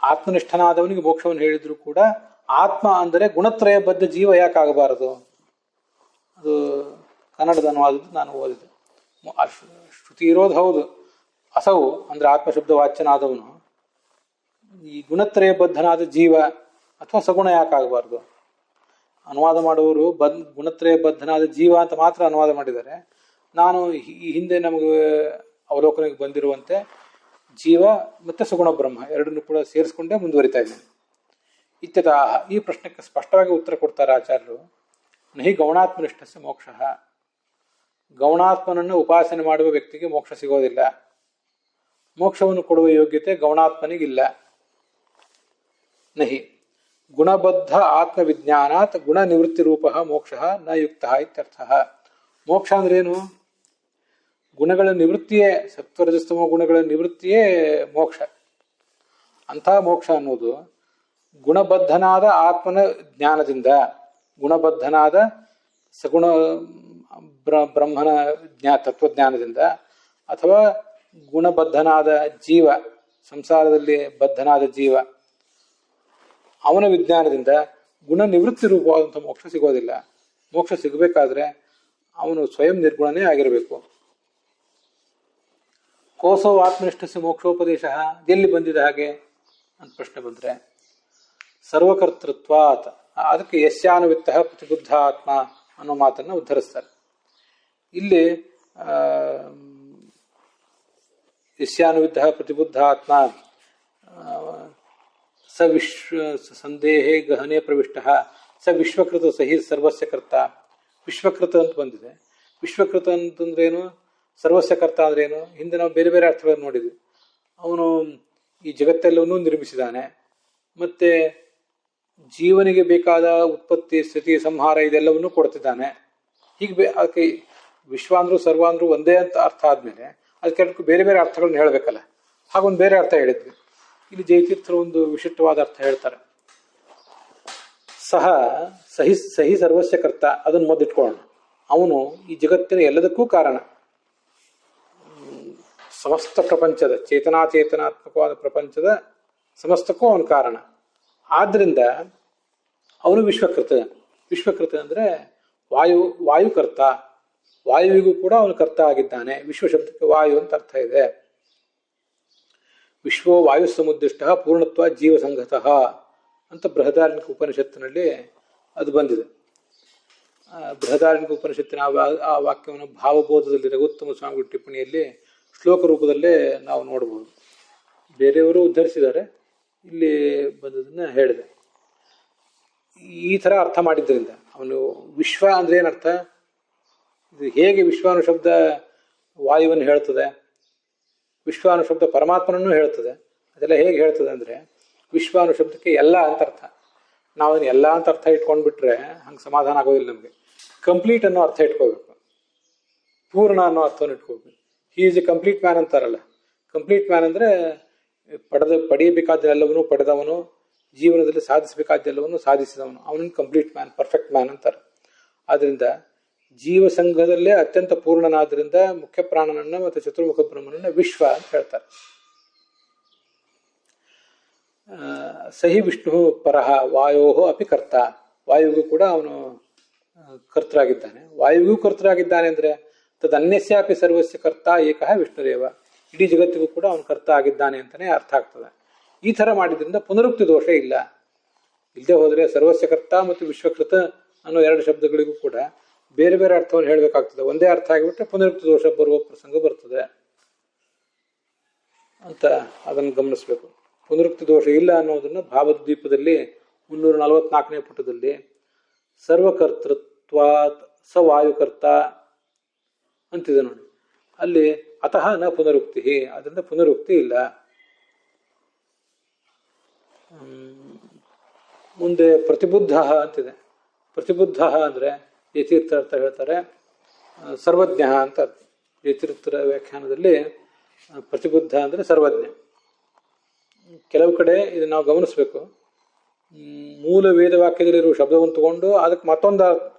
ಆತ್ಮನಿಷ್ಠನಾದವನಿಗೆ ಮೋಕ್ಷವನ್ನು ಹೇಳಿದ್ರು ಕೂಡ ಆತ್ಮ ಅಂದರೆ ಗುಣತ್ರಯ ಬದ್ಧ ಜೀವ ಯಾಕಾಗಬಾರದು? ಅದು ಕನ್ನಡದ ಅನುವಾದದ್ದು ನಾನು ಓದಿದೆ. ಶ್ರುತಿ ಇರೋದು ಹೌದು. ಅಸವು ಅಂದ್ರೆ ಆತ್ಮಶಬ್ದ ವಾಚ್ಯನಾದವನು ಈ ಗುಣತ್ರಯ ಬದ್ಧನಾದ ಜೀವ ಅಥವಾ ಸಗುಣ ಯಾಕಾಗಬಾರ್ದು? ಅನುವಾದ ಮಾಡುವವರು ಗುಣತ್ರಯ ಬದ್ಧನಾದ ಜೀವ ಅಂತ ಮಾತ್ರ ಅನುವಾದ ಮಾಡಿದ್ದಾರೆ. ನಾನು ಈ ಹಿಂದೆ ನಮಗೆ ಅವಲೋಕನಕ್ಕೆ ಬಂದಿರುವಂತೆ ಜೀವ ಮತ್ತೆ ಸಗುಣ ಬ್ರಹ್ಮ ಎರಡನ್ನೂ ಕೂಡ ಸೇರಿಸ್ಕೊಂಡೇ ಮುಂದುವರಿತಾ ಇದ್ದೇನೆ. ಇತ್ಯತಃ ಈ ಪ್ರಶ್ನೆಗೆ ಸ್ಪಷ್ಟವಾಗಿ ಉತ್ತರ ಕೊಡ್ತಾರೆ ಆಚಾರ್ಯರು. ನಹಿ ಗೌಣಾತ್ಮನಿಷ್ಠಸ್ಯ ಮೋಕ್ಷ. ಗೌಣಾತ್ಮನನ್ನು ಉಪಾಸನೆ ಮಾಡುವ ವ್ಯಕ್ತಿಗೆ ಮೋಕ್ಷ ಸಿಗೋದಿಲ್ಲ. ಮೋಕ್ಷವನ್ನು ಕೊಡುವ ಯೋಗ್ಯತೆ ಗೌಣಾತ್ಮನಿಗಿಲ್ಲ. ನಹಿ ಗುಣಬದ್ಧ ಆತ್ಮವಿಜ್ಞಾನಾತ್ ಗುಣ ನಿವೃತ್ತಿ ರೂಪ ಮೋಕ್ಷ ನ ಯುಕ್ತ ಇತ್ಯರ್ಥ. ಮೋಕ್ಷ ಅಂದ್ರೇನು? ಗುಣಗಳ ನಿವೃತ್ತಿಯೇ, ಸತ್ವರಜಸ್ತಮ ಗುಣಗಳ ನಿವೃತ್ತಿಯೇ ಮೋಕ್ಷ. ಅಂಥ ಮೋಕ್ಷ ಅನ್ನೋದು ಗುಣಬದ್ಧನಾದ ಆತ್ಮನ ಜ್ಞಾನದಿಂದ, ಗುಣಬದ್ಧನಾದ ಸಗುಣ ಬ್ರಹ್ಮನ ತತ್ವಜ್ಞಾನದಿಂದ, ಅಥವಾ ಗುಣಬದ್ಧನಾದ ಜೀವ, ಸಂಸಾರದಲ್ಲಿ ಬದ್ಧನಾದ ಜೀವ, ಅವನ ವಿಜ್ಞಾನದಿಂದ ಗುಣ ನಿವೃತ್ತಿ ರೂಪವಾದಂಥ ಮೋಕ್ಷ ಸಿಗೋದಿಲ್ಲ. ಮೋಕ್ಷ ಸಿಗಬೇಕಾದ್ರೆ ಅವನು ಸ್ವಯಂ ನಿರ್ಗುಣನೇ ಆಗಿರಬೇಕು. ಕೋಸೋ ಆತ್ಮನಿಷ್ಠಸ್ಯ ಮೋಕ್ಷೋಪದೇಶ ಎಲ್ಲಿ ಬಂದಿದೆ ಹಾಗೆ ಅಂತ ಪ್ರಶ್ನೆ ಬಂದರೆ, ಸರ್ವಕರ್ತೃತ್ವಾತ್, ಅದಕ್ಕೆ ಯಸ್ಯಾನುವಿತ್ತ ಪ್ರತಿಬುದ್ಧ ಆತ್ಮ ಅನ್ನೋ ಮಾತನ್ನು ಉದ್ಧರಿಸ್ತಾರೆ. ಇಲ್ಲಿ ಯಸ್ಯಾನುವಿದ್ಧ ಪ್ರತಿಬುದ್ಧ ಆತ್ಮ ಸ ಸಂದೇಹೇ ಗಹನೆ ಪ್ರವಿಷ್ಟ ಸ ವಿಶ್ವಕೃತ ಸಹಿ ಸರ್ವಸ್ಯ ಕರ್ತ. ವಿಶ್ವಕೃತ ಅಂತ ಬಂದಿದೆ. ವಿಶ್ವಕೃತ ಅಂತಂದ್ರೇನು, ಸರ್ವಸ್ಯ ಕರ್ತ ಅಂದ್ರೇನು? ಹಿಂದೆ ನಾವು ಬೇರೆ ಬೇರೆ ಅರ್ಥಗಳನ್ನು ನೋಡಿದ್ವಿ. ಅವನು ಈ ಜಗತ್ತೆಲ್ಲವನ್ನೂ ನಿರ್ಮಿಸಿದ್ದಾನೆ, ಮತ್ತೆ ಜೀವನಿಗೆ ಬೇಕಾದ ಉತ್ಪತ್ತಿ ಸ್ಥಿತಿ ಸಂಹಾರ ಇದೆಲ್ಲವನ್ನೂ ಕೊಡ್ತಿದ್ದಾನೆ. ಹೀಗೆ ಅದಕ್ಕೆ ವಿಶ್ವ ಅಂದ್ರೂ ಸರ್ವ ಅಂದ್ರೂ ಒಂದೇ ಅಂತ ಅರ್ಥ ಆದ್ಮೇಲೆ ಅದಕ್ಕೆ ಬೇರೆ ಬೇರೆ ಅರ್ಥಗಳನ್ನ ಹೇಳಬೇಕಲ್ಲ. ಹಾಗೊಂದು ಬೇರೆ ಅರ್ಥ ಹೇಳಿದ್ವಿ. ಇಲ್ಲಿ ಜಯತೀರ್ಥರು ಒಂದು ವಿಶಿಷ್ಟವಾದ ಅರ್ಥ ಹೇಳ್ತಾರೆ. ಸಹಿ ಸರ್ವಸ್ಯ ಕರ್ತ, ಅದನ್ನು ಮೊದಲಿಟ್ಕೊಳ್ಳೋಣ. ಅವನು ಈ ಜಗತ್ತಿನ ಎಲ್ಲದಕ್ಕೂ ಕಾರಣ. ಸಮಸ್ತ ಪ್ರಪಂಚದ ಚೇತನಾತ್ಮಕವಾದ ಪ್ರಪಂಚದ ಸಮಸ್ತಕ್ಕೂ ಅವನು ಕಾರಣ. ಆದ್ರಿಂದ ಅವನು ವಿಶ್ವಕೃತ. ವಿಶ್ವಕೃತ ಅಂದ್ರೆ ವಾಯುಕರ್ತ. ವಾಯುವಿಗೂ ಕೂಡ ಅವನು ಕರ್ತ ಆಗಿದ್ದಾನೆ. ವಿಶ್ವ ಶಬ್ದಕ್ಕೆ ವಾಯು ಅಂತ ಅರ್ಥ ಇದೆ. ವಿಶ್ವೋ ವಾಯು ಸಮುದ್ದಿಷ್ಟ ಪೂರ್ಣತ್ವ ಜೀವಸಂಗತಃ ಅಂತ ಬೃಹದಾರಣ್ಯಕ ಉಪನಿಷತ್ತಿನಲ್ಲಿ ಅದು ಬಂದಿದೆ. ಬೃಹದಾರಣ್ಯಕ ಉಪನಿಷತ್ತಿನ ಆ ವಾಕ್ಯವನ್ನು ಭಾವಬೋಧದಲ್ಲಿ ರಘುತ್ತಮ ಸ್ವಾಮಿಗಳ ಟಿಪ್ಪಣಿಯಲ್ಲಿ ಶ್ಲೋಕ ರೂಪದಲ್ಲೇ ನಾವು ನೋಡಬಹುದು. ಬೇರೆಯವರು ಉದ್ಧರಿಸಿದ್ದಾರೆ, ಇಲ್ಲಿ ಬಂದದನ್ನ ಹೇಳಿದೆ. ಈ ಥರ ಅರ್ಥ ಮಾಡಿದ್ರಿಂದ ಅವನು ವಿಶ್ವ ಅಂದ್ರೆ ಏನರ್ಥ? ಇದು ಹೇಗೆ ವಿಶ್ವಾನು ಶಬ್ದ ವಾಯುವನ್ನು ಹೇಳ್ತದೆ, ವಿಶ್ವಾನು ಶಬ್ದ ಪರಮಾತ್ಮನನ್ನು ಹೇಳ್ತದೆ, ಅದೆಲ್ಲ ಹೇಗೆ ಹೇಳ್ತದೆ ಅಂದರೆ, ವಿಶ್ವಾನು ಶಬ್ದಕ್ಕೆ ಎಲ್ಲ ಅಂತ ಅರ್ಥ. ನಾವು ಅದನ್ನ ಎಲ್ಲ ಅಂತ ಅರ್ಥ ಇಟ್ಕೊಂಡ್ಬಿಟ್ರೆ ಹಂಗೆ ಸಮಾಧಾನ ಆಗೋದಿಲ್ಲ ನಮಗೆ. ಕಂಪ್ಲೀಟ್ ಅನ್ನೋ ಅರ್ಥ ಇಟ್ಕೋಬೇಕು, ಪೂರ್ಣ ಅನ್ನೋ ಅರ್ಥವನ್ನು ಇಟ್ಕೋಬೇಕು. He is A complete man ಅಂತಾರಲ್ಲ. ಕಂಪ್ಲೀಟ್ ಮ್ಯಾನ್ ಅಂದರೆ ಪಡೆಯಬೇಕಾದ್ದೆಲ್ಲವನ್ನೂ ಪಡೆದವನು, ಜೀವನದಲ್ಲಿ ಸಾಧಿಸಬೇಕಾದ್ದೆಲ್ಲವನ್ನೂ ಸಾಧಿಸಿದವನು, ಅವನನ್ನು ಕಂಪ್ಲೀಟ್ ಮ್ಯಾನ್, ಪರ್ಫೆಕ್ಟ್ ಮ್ಯಾನ್ ಅಂತಾರೆ. ಆದ್ದರಿಂದ ಜೀವಸಂಘದಲ್ಲೇ ಅತ್ಯಂತ ಪೂರ್ಣನಾದ್ರಿಂದ ಮುಖ್ಯ ಪ್ರಾಣನನ್ನ ಮತ್ತು ಚತುರ್ಮುಖ ಬ್ರಹ್ಮನನ್ನ ವಿಶ್ವ ಅಂತ ಹೇಳ್ತಾರೆ. ಸಹಿ ವಿಷ್ಣು ಪರಹ ವಾಯೋ ಅಪಿ ಕರ್ತ. ವಾಯುವಿಗೂ ಕೂಡ ಅವನು ಕರ್ತರಾಗಿದ್ದಾನೆ. ವಾಯುವಿಗೂ ಕರ್ತರಾಗಿದ್ದಾನೆ ಅಂದ್ರೆ ತದನ್ಯಸ್ಯಾಪಿ ಸರ್ವಸ್ಯ ಕರ್ತ ಏಕಃ ವಿಷ್ಣುರೇವ. ಇಡೀ ಜಗತ್ತಿಗೂ ಕೂಡ ಅವನು ಕರ್ತ ಆಗಿದ್ದಾನೆ ಅಂತಾನೆ ಅರ್ಥ ಆಗ್ತದೆ. ಈ ಥರ ಮಾಡಿದ್ರಿಂದ ಪುನರುಕ್ತಿ ದೋಷ ಇಲ್ಲ. ಇಲ್ಲದೆ ಹೋದರೆ ಸರ್ವಸ್ಯ ಕರ್ತ ಮತ್ತು ವಿಶ್ವಕೃತ ಅನ್ನೋ ಎರಡು ಶಬ್ದಗಳಿಗೂ ಕೂಡ ಬೇರೆ ಬೇರೆ ಅರ್ಥವನ್ನು ಹೇಳಬೇಕಾಗ್ತದೆ. ಒಂದೇ ಅರ್ಥ ಆಗಿಬಿಟ್ರೆ ಪುನರುಕ್ತಿ ದೋಷ ಬರುವ ಪ್ರಸಂಗ ಬರ್ತದೆ ಅಂತ ಅದನ್ನು ಗಮನಿಸಬೇಕು. ಪುನರುಕ್ತಿ ದೋಷ ಇಲ್ಲ ಅನ್ನೋದನ್ನು ಭಾವದ ದೀಪದಲ್ಲಿ 344ನೇ ಪುಟದಲ್ಲಿ ಸರ್ವಕರ್ತೃತ್ವಾತ್ ಸ ವಾಯುಕರ್ತ ಅಂತಿದೆ ನೋಡಿ. ಅಲ್ಲಿ ಅತಃ ನ ಪುನರುಕ್ತಿ, ಅದರಿಂದ ಪುನರುಕ್ತಿ ಇಲ್ಲ. ಮುಂದೆ ಪ್ರತಿಬುದ್ಧ ಅಂತಿದೆ. ಪ್ರತಿಬುದ್ಧ ಅಂದ್ರೆ ಯತೀರ್ಥ ಅರ್ಥ ಹೇಳ್ತಾರೆ, ಸರ್ವಜ್ಞ ಅಂತ. ಯತೀರ್ಥರ ವ್ಯಾಖ್ಯಾನದಲ್ಲಿ ಪ್ರತಿಬುದ್ಧ ಅಂದ್ರೆ ಸರ್ವಜ್ಞ. ಕೆಲವು ಕಡೆ ಇದನ್ನು ನಾವು ಗಮನಿಸಬೇಕು. ಮೂಲ ವೇದ ವಾಕ್ಯದಲ್ಲಿರುವ ಶಬ್ದವನ್ನು ತಗೊಂಡು ಅದಕ್ಕೆ ಮತ್ತೊಂದು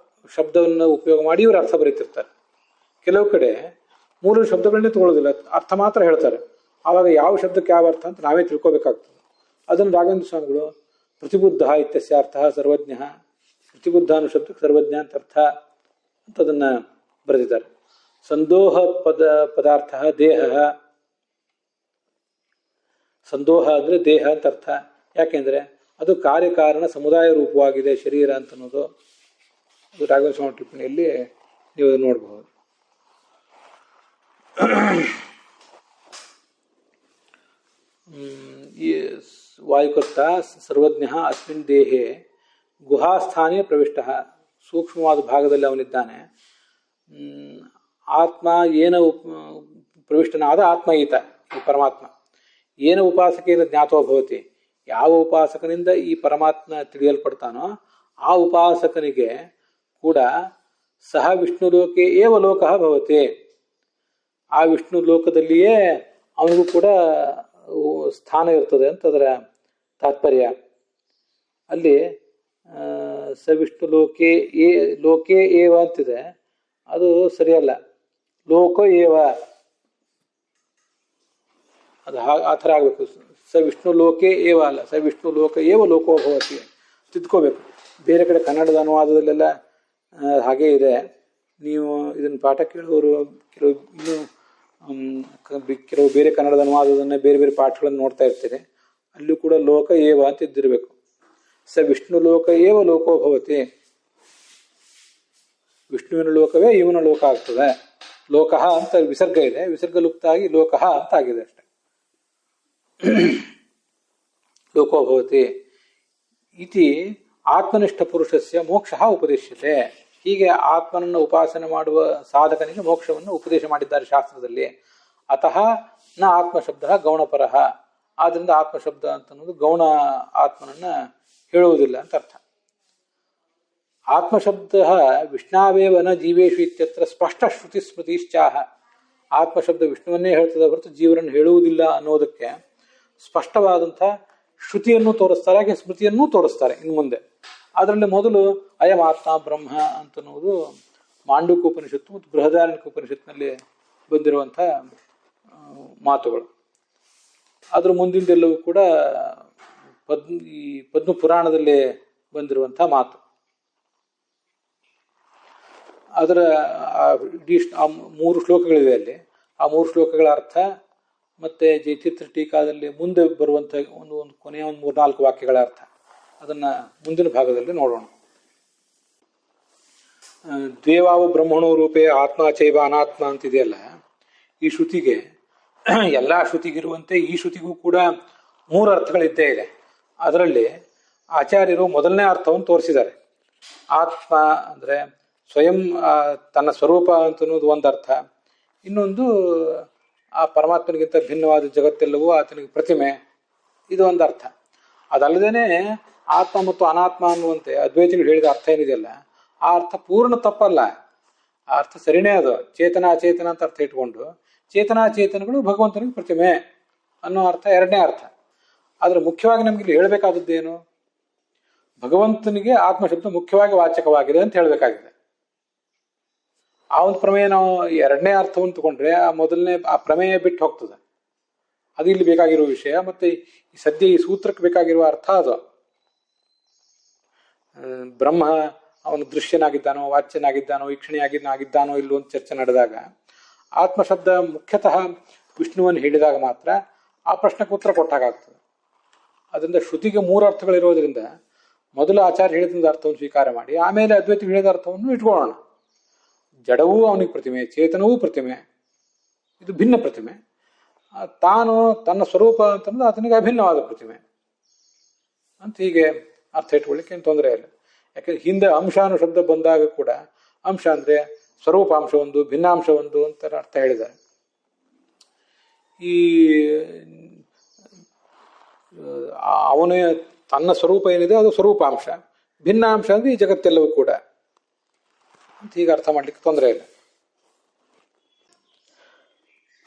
ಶಬ್ದವನ್ನು ಉಪಯೋಗ ಮಾಡಿ ಇವರು ಅರ್ಥ ಬರೀತಿರ್ತಾರೆ. ಕೆಲವು ಕಡೆ ಮೂಲ ಶಬ್ದಗಳನ್ನೇ ತಗೊಳ್ಳೋದಿಲ್ಲ, ಅರ್ಥ ಮಾತ್ರ ಹೇಳ್ತಾರೆ. ಆವಾಗ ಯಾವ ಶಬ್ದಕ್ಕೆ ಯಾವ ಅರ್ಥ ಅಂತ ನಾವೇ ತಿಳ್ಕೊಬೇಕಾಗ್ತದೆ. ಅದನ್ನು ರಾಘವೇಂದ್ರ ಸ್ವಾಮಿಗಳು ಪ್ರತಿಬುದ್ಧ ಇತ್ಯಸ್ಯ ಅರ್ಥ ಸರ್ವಜ್ಞ, ಪ್ರತಿಬುದ್ಧ ಅನ್ನೋ ಶಬ್ದಕ್ಕೆ ಸರ್ವಜ್ಞ ಅಂತ ಅರ್ಥ ಅಂತ ಅದನ್ನ ಬರೆದಿದ್ದಾರೆ. ಸಂದೋಹ ಪದಾರ್ಥ ದೇಹ. ಸಂದೋಹ ಅಂದ್ರೆ ದೇಹ ಅಂತ ಅರ್ಥ. ಯಾಕೆಂದ್ರೆ ಅದು ಕಾರ್ಯಕಾರಣ ಸಮುದಾಯ ರೂಪವಾಗಿದೆ ಶರೀರ ಅಂತ ಅನ್ನೋದು ರಾಘವೇಂದ್ರ ಸ್ವಾಮಿ ಟಿಪ್ಪಣಿಯಲ್ಲಿ ನೀವು ನೋಡಬಹುದು. ವಾಯುಕರ್ತ ಸರ್ವಜ್ಞ ಅಸ್ಮಿನ್ ದೇಹೆ ಗುಹಾಸ್ಥಾನೇ ಪ್ರವಿಷ್ಟ. ಸೂಕ್ಷ್ಮವಾದ ಭಾಗದಲ್ಲಿ ಅವನಿದ್ದಾನೆ. ಆತ್ಮ ಏನ ಪ್ರವಿಷ್ಟನಾದ ಆತ್ಮ ಈತ, ಈ ಪರಮಾತ್ಮ. ಏನ ಉಪಾಸಕೇನ ಜ್ಞಾತೋ ಭವತಿ, ಯಾವ ಉಪಾಸಕನಿಂದ ಈ ಪರಮಾತ್ಮ ತಿಳಿಯಲ್ಪಡ್ತಾನೋ ಆ ಉಪಾಸಕನಿಗೆ ಕೂಡ ಸಹ ವಿಷ್ಣು ಲೋಕೆ ಏವ ಲೋಕಃ ಭವತಿ, ಆ ವಿಷ್ಣು ಲೋಕದಲ್ಲಿಯೇ ಅವನಿಗೂ ಕೂಡ ಸ್ಥಾನ ಇರ್ತದೆ ಅಂತ ಅದರ ತಾತ್ಪರ್ಯ. ಅಲ್ಲಿ ಸ ವಿಷ್ಣು ಲೋಕೆ ಏವ ಅಂತಿದೆ, ಅದು ಸರಿಯಲ್ಲ. ಲೋಕ ಏವ, ಅದು ಆ ಥರ ಆಗಬೇಕು. ಸ ವಿಷ್ಣು ಲೋಕೆ ಏವ ಅಲ್ಲ, ಸ ವಿಷ್ಣು ಲೋಕ ಏವ ಲೋಕೋ ಭವತಿ ತಿದ್ಕೋಬೇಕು. ಬೇರೆ ಕಡೆ ಕನ್ನಡದ ಅನುವಾದದಲ್ಲೆಲ್ಲ ಹಾಗೇ ಇದೆ. ನೀವು ಇದನ್ನು ಪಾಠ ಕೇಳುವವರು ಕೆಲವು ಇನ್ನೂ ಕೆಲವು ಬೇರೆ ಕನ್ನಡದ ಅನುವಾದದನ್ನ ಬೇರೆ ಬೇರೆ ಪಾಠಗಳನ್ನು ನೋಡ್ತಾ ಇರ್ತೀರಿ. ಅಲ್ಲೂ ಕೂಡ ಲೋಕ ಏವ ಅಂತ ಇದ್ದಿರಬೇಕು. ಸ ವಿಷ್ಣು ಲೋಕ ಏವ ಲೋಕೋ ಭವತಿ. ವಿಷ್ಣುವಿನ ಲೋಕವೇ ಇವನ ಲೋಕ ಆಗ್ತದೆ. ಲೋಕಃ ಅಂತ ವಿಸರ್ಗ ಇದೆ, ವಿಸರ್ಗ ಲುಪ್ತ ಆಗಿ ಲೋಕಃ ಅಂತ ಆಗಿದೆ ಅಷ್ಟೆ. ಲೋಕೋ ಭವತಿ ಇತಿ ಆತ್ಮನಿಷ್ಠ ಪುರುಷಸ್ಯ ಮೋಕ್ಷ ಉಪದೇಶ್ಯತೆ. ಹೀಗೆ ಆತ್ಮನನ್ನು ಉಪಾಸನೆ ಮಾಡುವ ಸಾಧಕನಿಗೆ ಮೋಕ್ಷವನ್ನು ಉಪದೇಶ ಮಾಡಿದ್ದಾರೆ ಶಾಸ್ತ್ರದಲ್ಲಿ. ಅತಃ ನ ಆತ್ಮಶಬ್ದ ಗೌಣಪರಃ. ಆದ್ರಿಂದ ಆತ್ಮಶಬ್ದ ಅಂತ ಅನ್ನೋದು ಗೌಣ ಆತ್ಮನನ್ನ ಹೇಳುವುದಿಲ್ಲ ಅಂತ ಅರ್ಥ. ಆತ್ಮಶಬ್ದ ವಿಷ್ಣಾವೇವ ನ ಜೀವೇಶು ಇತ್ಯತ್ರ ಸ್ಪಷ್ಟ ಶ್ರುತಿ ಸ್ಮೃತಿಶ್ಚಾಹ. ಆತ್ಮಶಬ್ದ ವಿಷ್ಣುವನ್ನೇ ಹೇಳ್ತದೆ ಹೊರತು ಜೀವರನ್ನು ಹೇಳುವುದಿಲ್ಲ ಅನ್ನೋದಕ್ಕೆ ಸ್ಪಷ್ಟವಾದಂಥ ಶ್ರುತಿಯನ್ನು ತೋರಿಸ್ತಾರೆ, ಹಾಗೆ ಸ್ಮೃತಿಯನ್ನೂ ತೋರಿಸ್ತಾರೆ ಇನ್ನು ಮುಂದೆ. ಅದರಲ್ಲಿ ಮೊದಲು ಅಯಂ ಆತ್ಮ ಬ್ರಹ್ಮ ಅಂತನ್ನುವುದು ಮಾಂಡೂಕ್ಯ ಉಪನಿಷತ್ತು ಮತ್ತು ಬೃಹದಾರಣ್ಯಕ ಉಪನಿಷತ್ನಲ್ಲಿ ಬಂದಿರುವಂಥ ಮಾತುಗಳು. ಅದ್ರ ಮುಂದಿಂದೆಲ್ಲವೂ ಕೂಡ ಈ ಪದ್ಮ ಪುರಾಣದಲ್ಲಿ ಬಂದಿರುವಂಥ ಮಾತು. ಅದರ ಆ 3 ಶ್ಲೋಕಗಳಿವೆ ಅಲ್ಲಿ. ಆ 3 ಶ್ಲೋಕಗಳ ಅರ್ಥ ಮತ್ತೆ ಜಯತೀರ್ಥ ಟೀಕಾದಲ್ಲಿ ಮುಂದೆ ಬರುವಂಥ ಒಂದು ಕೊನೆಯ 3-4 ವಾಕ್ಯಗಳ ಅರ್ಥ ಅದನ್ನ ಮುಂದಿನ ಭಾಗದಲ್ಲಿ ನೋಡೋಣ. ದ್ವೇವಾವು ಬ್ರಹ್ಮಣೋ ರೂಪೇ ಆತ್ಮ ಚೈವ ಅನಾತ್ಮ ಅಂತಿದೆಯಲ್ಲ, ಈ ಶ್ರುತಿಗೆ ಎಲ್ಲ ಶ್ರುತಿಗಿರುವಂತೆ ಈ ಶ್ರುತಿಗೂ ಕೂಡ 3 ಅರ್ಥಗಳಿದ್ದೇ ಇದೆ. ಅದರಲ್ಲಿ ಆಚಾರ್ಯರು ಮೊದಲನೇ ಅರ್ಥವನ್ನು ತೋರಿಸಿದ್ದಾರೆ. ಆತ್ಮ ಅಂದರೆ ಸ್ವಯಂ ತನ್ನ ಸ್ವರೂಪ ಅಂತನ್ನೋದು ಒಂದು ಅರ್ಥ. ಇನ್ನೊಂದು ಆ ಪರಮಾತ್ಮನಿಗಿಂತ ಭಿನ್ನವಾದ ಜಗತ್ತೆಲ್ಲವೂ ಆತನಿಗೆ ಪ್ರತಿಮೆ, ಇದು ಒಂದು ಅರ್ಥ. ಅದಲ್ಲದೇನೆ ಆತ್ಮ ಮತ್ತು ಅನಾತ್ಮ ಅನ್ನುವಂತೆ ಅದ್ವೈತಿಗಳು ಹೇಳಿದ ಅರ್ಥ ಏನಿದೆಯಲ್ಲ, ಆ ಅರ್ಥ ಪೂರ್ಣ ತಪ್ಪಲ್ಲ. ಆ ಅರ್ಥ ಸರಿನೇ ಅದು. ಚೇತನ ಅಚೇತನ ಅಂತ ಅರ್ಥ ಇಟ್ಕೊಂಡು ಚೇತನಾಚೇತನಗಳು ಭಗವಂತನಿಗೆ ಪ್ರತಿಮೆ ಅನ್ನೋ ಅರ್ಥ ಎರಡನೇ ಅರ್ಥ. ಆದರೆ ಮುಖ್ಯವಾಗಿ ನಮ್ಗೆ ಇಲ್ಲಿ ಹೇಳಬೇಕಾದದ್ದೇನು, ಭಗವಂತನಿಗೆ ಆತ್ಮಶಬ್ದ ಮುಖ್ಯವಾಗಿ ವಾಚಕವಾಗಿದೆ ಅಂತ ಹೇಳಬೇಕಾಗಿದೆ. ಆ ಒಂದು ಪ್ರಮೇಯ ನಾವು ಎರಡನೇ ಅರ್ಥವನ್ನು ತಗೊಂಡ್ರೆ ಆ ಪ್ರಮೇಯ ಬಿಟ್ಟು ಹೋಗ್ತದೆ. ಅದು ಇಲ್ಲಿ ಬೇಕಾಗಿರುವ ವಿಷಯ. ಮತ್ತೆ ಸದ್ಯ ಈ ಸೂತ್ರಕ್ಕೆ ಬೇಕಾಗಿರುವ ಅರ್ಥ ಅದು. ಬ್ರಹ್ಮ ಅವನು ದೃಶ್ಯನಾಗಿದ್ದಾನೋ, ವಾಚ್ಯನಾಗಿದ್ದಾನೋ, ಈಕ್ಷಣಿಯಾಗಿದ್ದಾನೋ ಇಲ್ಲೋ ಅಂತ ಚರ್ಚೆ ನಡೆದಾಗ ಆತ್ಮಶಬ್ದ ಮುಖ್ಯತಃ ವಿಷ್ಣುವನ್ನು ಹೇಳಿದಾಗ ಮಾತ್ರ ಆ ಪ್ರಶ್ನೆಗೆ ಉತ್ತರ ಕೊಟ್ಟಾಗ್ತದೆ. ಅದರಿಂದ ಶ್ರುತಿಗೆ 3 ಅರ್ಥಗಳಿರೋದ್ರಿಂದ ಮೊದಲು ಆಚಾರ್ಯ ಹೇಳಿದ ಅರ್ಥವನ್ನು ಸ್ವೀಕಾರ ಮಾಡಿ ಆಮೇಲೆ ಅದ್ವೈತ ಹೇಳಿದ ಅರ್ಥವನ್ನು ಇಟ್ಕೊಳ್ಳೋಣ. ಜಡವೂ ಅವನಿಗೆ ಪ್ರತಿಮೆ, ಚೇತನವೂ ಪ್ರತಿಮೆ, ಇದು ಭಿನ್ನ ಪ್ರತಿಮೆ. ತಾನು ತನ್ನ ಸ್ವರೂಪ ಅಂತಂದ್ರೆ ಆತನಿಗೆ ಅಭಿನ್ನವಾದ ಪ್ರತಿಮೆ ಅಂತ ಹೀಗೆ ಅರ್ಥ ಇಟ್ಕೊಳ್ಳಿಕ್ಕೆ ಏನು ತೊಂದರೆ ಇಲ್ಲ. ಯಾಕಂದ್ರೆ ಹಿಂದೆ ಅಂಶ ಅನ್ನೋ ಶಬ್ದ ಬಂದಾಗ ಕೂಡ ಅಂಶ ಅಂದ್ರೆ ಸ್ವರೂಪಾಂಶ ಒಂದು, ಭಿನ್ನಾಂಶ ಒಂದು ಅಂತ ಅರ್ಥ ಹೇಳಿದ್ದಾರೆ. ಈ ಅವನ ತನ್ನ ಸ್ವರೂಪ ಏನಿದೆ ಅದು ಸ್ವರೂಪಾಂಶ, ಭಿನ್ನಾಂಶ ಅಂದ್ರೆ ಈ ಜಗತ್ತೆಲ್ಲವೂ ಕೂಡ ಅಂತ ಹೀಗೆ ಅರ್ಥ ಮಾಡ್ಲಿಕ್ಕೆ ತೊಂದರೆ ಇಲ್ಲ.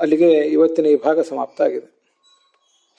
ಅಲ್ಲಿಗೆ ಇವತ್ತಿನ ಈ ಭಾಗ ಸಮಾಪ್ತ ಆಗಿದೆ.